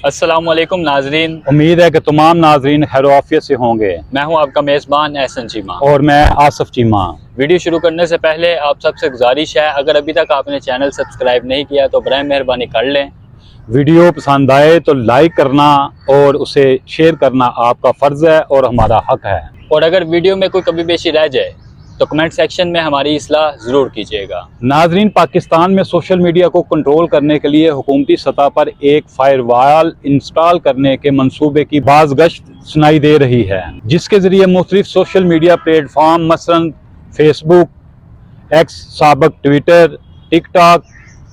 अस्सलामुअलैकुम नाजरीन, उम्मीद है कि तमाम नाजरीन खैर-ओ-आफियत से होंगे। मैं हूं आपका मेज़बान एहसन चीमा। और मैं आसफ चीमा। वीडियो शुरू करने से पहले आप सबसे गुजारिश है, अगर अभी तक आपने चैनल सब्सक्राइब नहीं किया तो बराए मेहरबानी कर लें। वीडियो पसंद आए तो लाइक करना और उसे शेयर करना आपका फ़र्ज़ है और हमारा हक है। और अगर वीडियो में कोई कमी पेशी रह जाए तो कमेंट सेक्शन में हमारी इस्लाह ज़रूर कीजिएगा। नाजरीन, पाकिस्तान में सोशल मीडिया को कंट्रोल करने के लिए हुकूमती सतह पर एक फायरवॉल इंस्टॉल करने के मंसूबे की बाज़गश्त सुनाई दे रही है, जिसके ज़रिए मुख्तलिफ सोशल मीडिया प्लेटफॉर्म मसलन फेसबुक, एक्स साबक ट्विटर, टिकटॉक,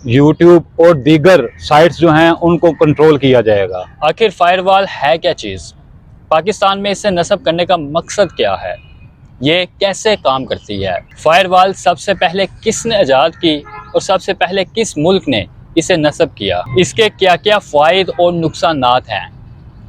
यूट्यूब और दीगर साइट्स जो हैं उनको कंट्रोल किया जाएगा। आखिर फायरवॉल है क्या चीज़? पाकिस्तान में इसे नस्ब करने का मकसद क्या है? ये कैसे काम करती है? फायरवॉल सबसे पहले किसने ईजाद की और सबसे पहले किस मुल्क ने इसे नस्ब किया? इसके क्या क्या फ़ायदे और नुकसानात हैं?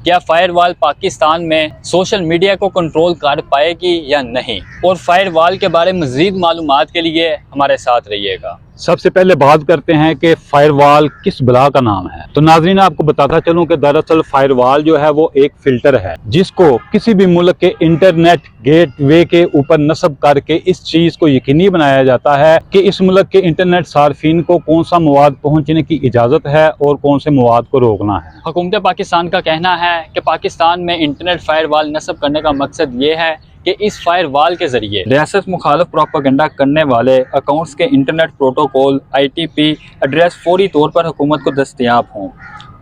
क्या फायरवॉल पाकिस्तान में सोशल मीडिया को कंट्रोल कर पाएगी या नहीं? और फायरवॉल के बारे में मज़ीद मालूमात के लिए हमारे साथ रहिएगा। सबसे पहले बात करते हैं कि फायरवॉल किस बला का नाम है। तो नाज़रीन, आपको बताता चलूं कि दरअसल फायरवॉल जो है वो एक फिल्टर है जिसको किसी भी मुल्क के इंटरनेट गेटवे के ऊपर नस्ब करके इस चीज़ को यकीनी बनाया जाता है कि इस मुल्क के इंटरनेट सार्फिन को कौन सा मवाद पहुँचने की इजाज़त है और कौन से मवाद को रोकना है। हुकूमत पाकिस्तान का कहना है कि पाकिस्तान में इंटरनेट फायरवॉल नस्ब करने का मकसद ये है कि इस फायरवॉल के जरिए रियासत मुखालिफ प्रोपेगेंडा करने वाले अकाउंट्स के इंटरनेट प्रोटोकॉल ITP एड्रेस फौरी तौर पर हुकूमत को दस्तयाब हों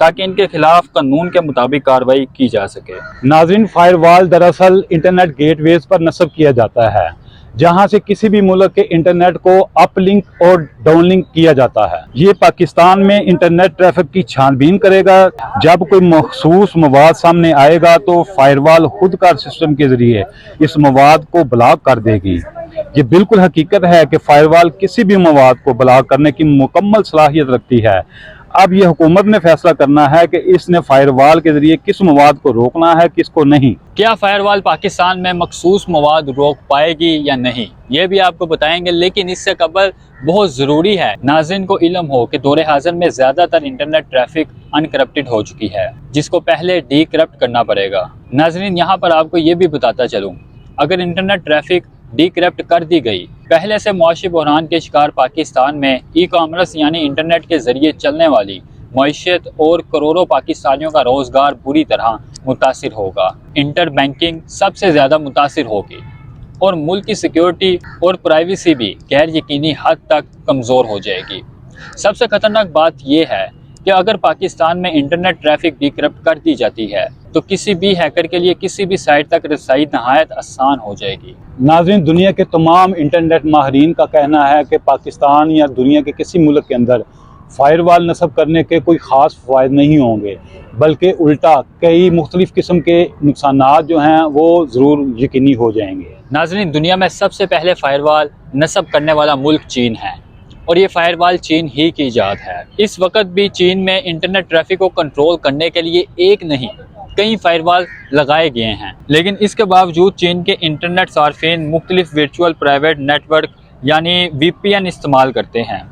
ताकि इनके खिलाफ कानून के मुताबिक कार्रवाई की जा सके। नाज़रीन, फायरवॉल दरअसल इंटरनेट गेटवेज पर नस्ब किया जाता है जहां से किसी भी मुल्क के इंटरनेट को अपलिंक और डाउनलिंक किया जाता है। ये पाकिस्तान में इंटरनेट ट्रैफिक की छानबीन करेगा। जब कोई मखसूस मवाद सामने आएगा तो फायरवॉल खुद कार सिस्टम के जरिए इस मवाद को ब्लॉक कर देगी। ये बिल्कुल हकीकत है कि फायरवॉल किसी भी मवाद को ब्लॉक करने की मुकम्मल सलाहियत रखती है। अब ये हुकूमत ने फैसला करना है कि इसने फायरवॉल के जरिए किस मवाद को रोकना है, किसको नहीं। क्या फायरवॉल पाकिस्तान में मखसूस मवाद रोक पाएगी या नहीं, ये भी आपको बताएंगे। लेकिन इससे कबल बहुत ज़रूरी है नाज़रीन को इल्म हो कि दौरे हाज़िर में ज़्यादातर इंटरनेट ट्रैफिक अनकरप्टेड हो चुकी है, जिसको पहले डीकरप्ट करना पड़ेगा। नाज़रीन, यहाँ पर आपको ये भी बताता चलूँ, अगर इंटरनेट ट्रैफिक डीकरप्ट कर दी गई, पहले से मुआशी बहरान के शिकार पाकिस्तान में ई-कॉमर्स यानी इंटरनेट के जरिए चलने वाली मईशत और करोड़ों पाकिस्तानियों का रोज़गार बुरी तरह मुतासिर होगा। इंटर बैंकिंग सबसे ज़्यादा मुतासिर होगी और मुल्क की सिक्योरिटी और प्राइवेसी भी गैर यकीनी हद तक कमज़ोर हो जाएगी। सबसे ख़तरनाक बात यह है कि अगर पाकिस्तान में इंटरनेट ट्रैफिक डीकरप्ट कर दी जाती है तो किसी भी हैकर के लिए किसी भी साइट तक रसाई नहायत आसान हो जाएगी। नाज़रीन, दुनिया के तमाम इंटरनेट माहिरीन का कहना है कि पाकिस्तान या दुनिया के किसी मुल्क के अंदर फायरवॉल नस्ब करने के कोई ख़ास फ़ायदे नहीं होंगे, बल्कि उल्टा कई मुख्तलिफ़ किस्म के नुकसानात जो हैं वो ज़रूर यकीनी हो जाएंगे। नाज़रीन, दुनिया में सबसे पहले फायरवॉल नस्ब करने वाला मुल्क चीन है और ये फायरवॉल चीन ही की ईजाद है। इस वक्त भी चीन में इंटरनेट ट्रैफिक को कंट्रोल करने के लिए एक नहीं कई फायरवॉल लगाए गए हैं, लेकिन इसके बावजूद चीन के इंटरनेट सार्फिन मुख्तलिफ वर्चुअल प्राइवेट नेटवर्क यानी VPN इस्तेमाल करते हैं।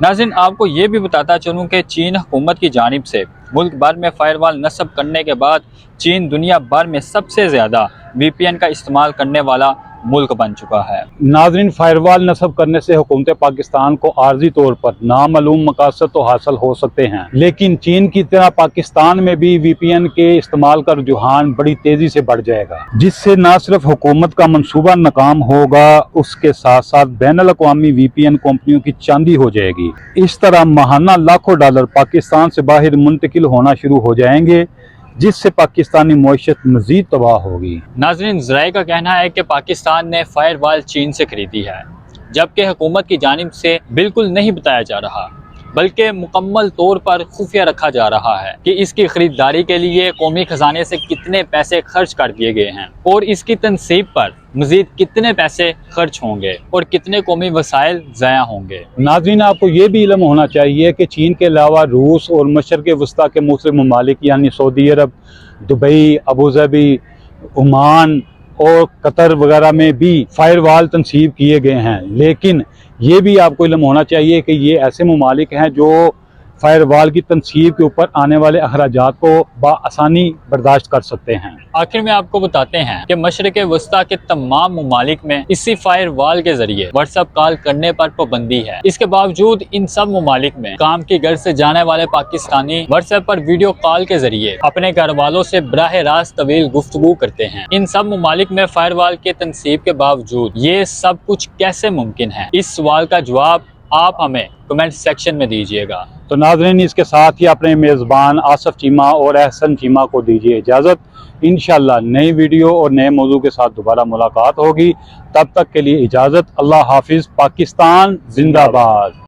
नाज़रीन, आपको ये भी बताता चलूँ कि चीन हुकूमत की जानिब से मुल्क भर में फायरवॉल नस्ब करने के बाद चीन दुनिया भर में सबसे ज़्यादा VPN का इस्तेमाल करने वाला मुल्क बन चुका है। नाज़रीन, फायरवॉल नस्ब करने से हुकूमत पाकिस्तान को आर्जी तौर पर नामालूम मकासद तो हासिल हो सकते हैं, लेकिन चीन की तरह पाकिस्तान में भी VPN के इस्तेमाल का रुझान बड़ी तेजी से बढ़ जाएगा, जिससे न सिर्फ हुकूमत का मंसूबा नाकाम होगा, उसके साथ साथ बैनुल अक़वामी VPN कंपनियों की चांदी हो जाएगी। इस तरह माहाना लाखों डॉलर पाकिस्तान से बाहर मुंतकिल होना शुरू हो जाएंगे, जिससे पाकिस्तानी मईशत मजीद तबाह होगी। नाज़रीन, ज़राए का कहना है कि पाकिस्तान ने फायरवॉल चीन से खरीदी है, जबकि हुकूमत की जानिब से बिल्कुल नहीं बताया जा रहा, बल्कि मुकम्मल तौर पर खुफिया रखा जा रहा है कि इसकी खरीदारी के लिए कौमी खजाने से कितने पैसे खर्च कर दिए गए हैं और इसकी तनसीब पर मजीद कितने पैसे खर्च होंगे और कितने कौमी वसाइल ज़ाया होंगे। नाज़रीन, आपको ये भी इल्म होना चाहिए कि चीन के अलावा रूस और मशरक़ वस्ता के मुख्तलिफ ममालिक यानी सऊदी अरब, दुबई, अबूधाबी, ओमान और कतर वगैरह में भी फायरवॉल तनसीब किए गए हैं। लेकिन ये भी आपको इल्म होना चाहिए कि ये ऐसे ममालिक हैं जो फायरवॉल की तनसीब के ऊपर आने वाले अखराजात को बआसानी बर्दाश्त कर सकते हैं। आखिर में आपको बताते हैं कि मशरिक़ वस्ता के तमाम ममालिक में इसी फायर वॉल के जरिए व्हाट्सएप कॉल करने पर पाबंदी है। इसके बावजूद इन सब ममालिक में काम के घर से जाने वाले पाकिस्तानी व्हाट्सएप पर वीडियो कॉल के जरिए अपने घर वालों से बराह रास्त तवील गुफ्तगू करते हैं। इन सब ममालिक में फायर वॉल के तनसीब के बावजूद ये सब कुछ कैसे मुमकिन है? इस सवाल का जवाब आप हमें कमेंट सेक्शन में दीजिएगा। तो नाज़रीन, इसके साथ ही अपने मेज़बान आसफ चीमा और एहसन चीमा को दीजिए इजाज़त। इंशाल्लाह नई वीडियो और नए मौजू के साथ दोबारा मुलाकात होगी। तब तक के लिए इजाज़त। अल्लाह हाफिज़। पाकिस्तान जिंदाबाद।